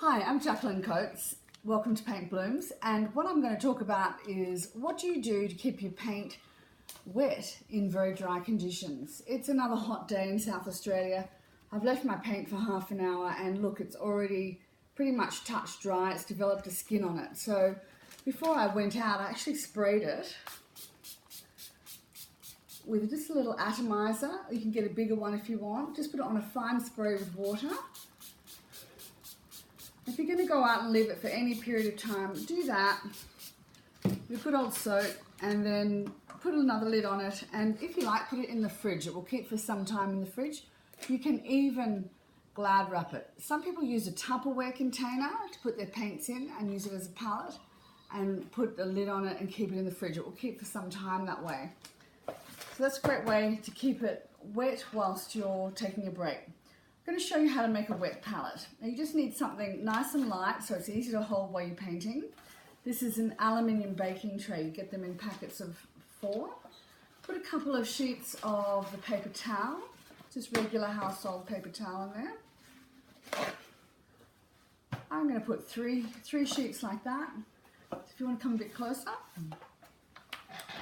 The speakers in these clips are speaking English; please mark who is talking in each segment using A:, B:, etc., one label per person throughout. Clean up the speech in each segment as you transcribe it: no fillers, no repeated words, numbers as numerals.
A: Hi, I'm Jacqueline Coates. Welcome to Paint Blooms, and what I'm going to talk about is what do you do to keep your paint wet in very dry conditions. It's another hot day in South Australia. I've left my paint for half an hour and look, it's already pretty much touch dry. It's developed a skin on it. So before I went out, I actually sprayed it with just a little atomizer. You can get a bigger one if you want. Just put it on a fine spray with water. If you're going to go out and leave it for any period of time, do that with good old soap and then put another lid on it, and if you like, put it in the fridge. It will keep for some time in the fridge. You can even Glad wrap it. Some people use a Tupperware container to put their paints in and use it as a palette and put the lid on it and keep it in the fridge. It will keep for some time that way. So that's a great way to keep it wet whilst you're taking a break. I'm going to show you how to make a wet palette. Now you just need something nice and light so it's easy to hold while you're painting. This is an aluminium baking tray. You get them in packets of 4. Put a couple of sheets of the paper towel, just regular household paper towel in there. I'm going to put three sheets like that. If you want to come a bit closer,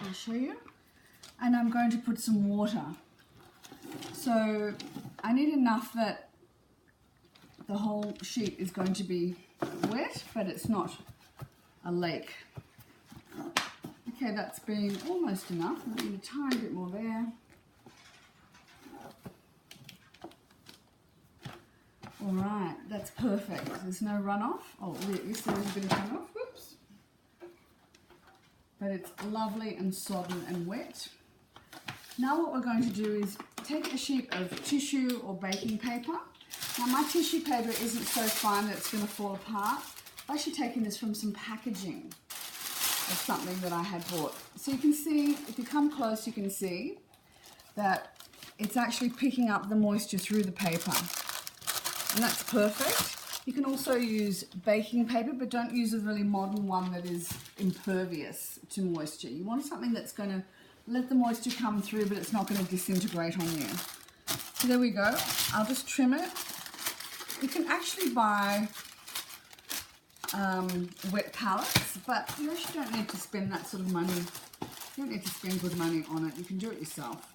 A: I'll show you. And I'm going to put some water. So I need enough that the whole sheet is going to be wet, but it's not a lake. Okay, that's been almost enough. I need a tiny bit more there. All right, that's perfect. There's no runoff. Oh, yes, there is a bit of runoff. Whoops. But it's lovely and sodden and wet. Now what we're going to do is take a sheet of tissue or baking paper. Now my tissue paper isn't so fine that it's going to fall apart. I've actually taken this from some packaging of something that I had bought. So you can see, if you come close, you can see that it's actually picking up the moisture through the paper. And that's perfect. You can also use baking paper, but don't use a really modern one that is impervious to moisture. You want something that's going to let the moisture come through, but it's not going to disintegrate on you. So there we go. I'll just trim it. You can actually buy wet palettes, but you actually don't need to spend that sort of money. You don't need to spend good money on it. You can do it yourself.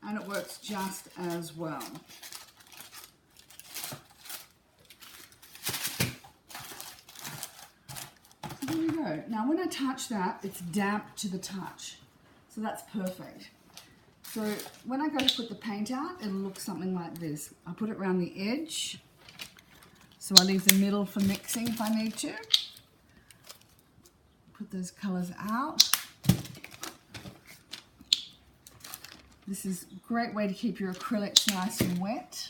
A: And it works just as well. So there we go. Now when I touch that, it's damp to the touch. So that's perfect. So when I go to put the paint out, it'll look something like this. I put it around the edge. So I leave the middle for mixing if I need to. Put those colours out. This is a great way to keep your acrylics nice and wet.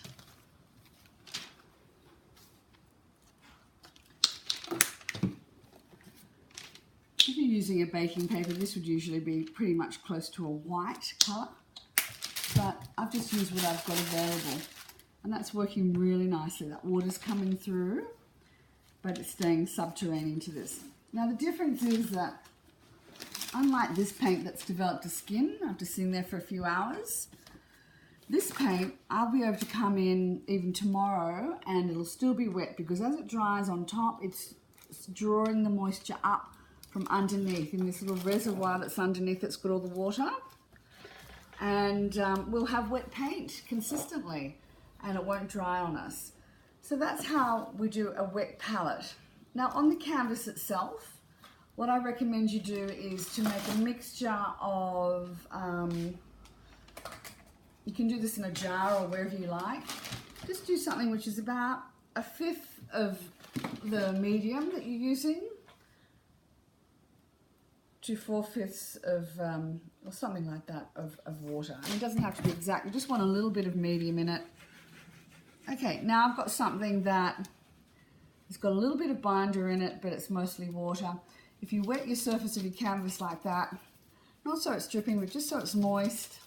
A: If you're using a baking paper, this would usually be pretty much close to a white colour, but I've just used what I've got available, and that's working really nicely. That water's coming through, but it's staying subterranean to this. Now the difference is that, unlike this paint that's developed a skin after sitting there for a few hours, this paint, I'll be able to come in even tomorrow and it'll still be wet, because as it dries on top, it's drawing the moisture up from underneath in this little reservoir that's underneath that's got all the water, and we'll have wet paint consistently and it won't dry on us. So that's how we do a wet palette. Now on the canvas itself, what I recommend you do is to make a mixture of, you can do this in a jar or wherever you like. Just do something which is about 1/5 of the medium that you're using to 4/5 of, or something like that, of water. And it doesn't have to be exact, you just want a little bit of medium in it. Okay, now I've got something that has got a little bit of binder in it, but it's mostly water. If you wet your surface of your canvas like that, not so it's dripping, but just so it's moist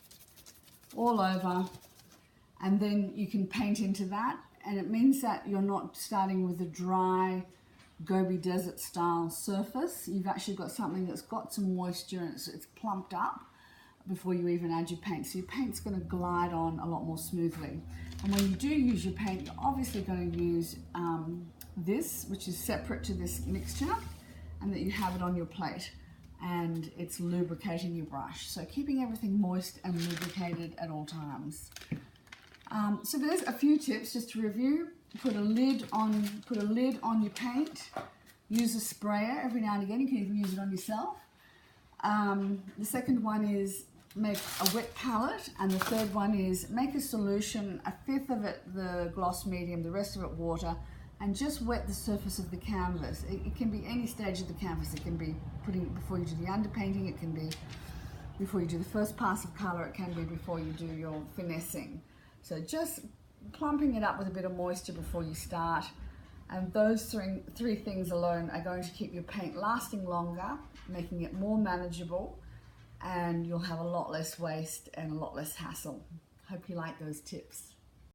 A: all over, and then you can paint into that, and it means that you're not starting with a dry Gobi Desert style surface. You've actually got something that's got some moisture and it's plumped up. before you even add your paint. So your paint's going to glide on a lot more smoothly. And when you do use your paint, you're obviously going to use this, which is separate to this mixture, and that you have it on your plate. And it's lubricating your brush. So keeping everything moist and lubricated at all times. So there's a few tips just to review. Put a lid on your paint. Use a sprayer every now and again. You can even use it on yourself. The second one is make a wet palette, and the third one is make a solution, a fifth of it the gloss medium, the rest of it water, and just wet the surface of the canvas. It can be any stage of the canvas. It can be putting it before you do the underpainting, it can be before you do the first pass of colour, it can be before you do your finessing. So just plumping it up with a bit of moisture before you start. And those three things alone are going to keep your paint lasting longer, making it more manageable, and you'll have a lot less waste and a lot less hassle. Hope you like those tips.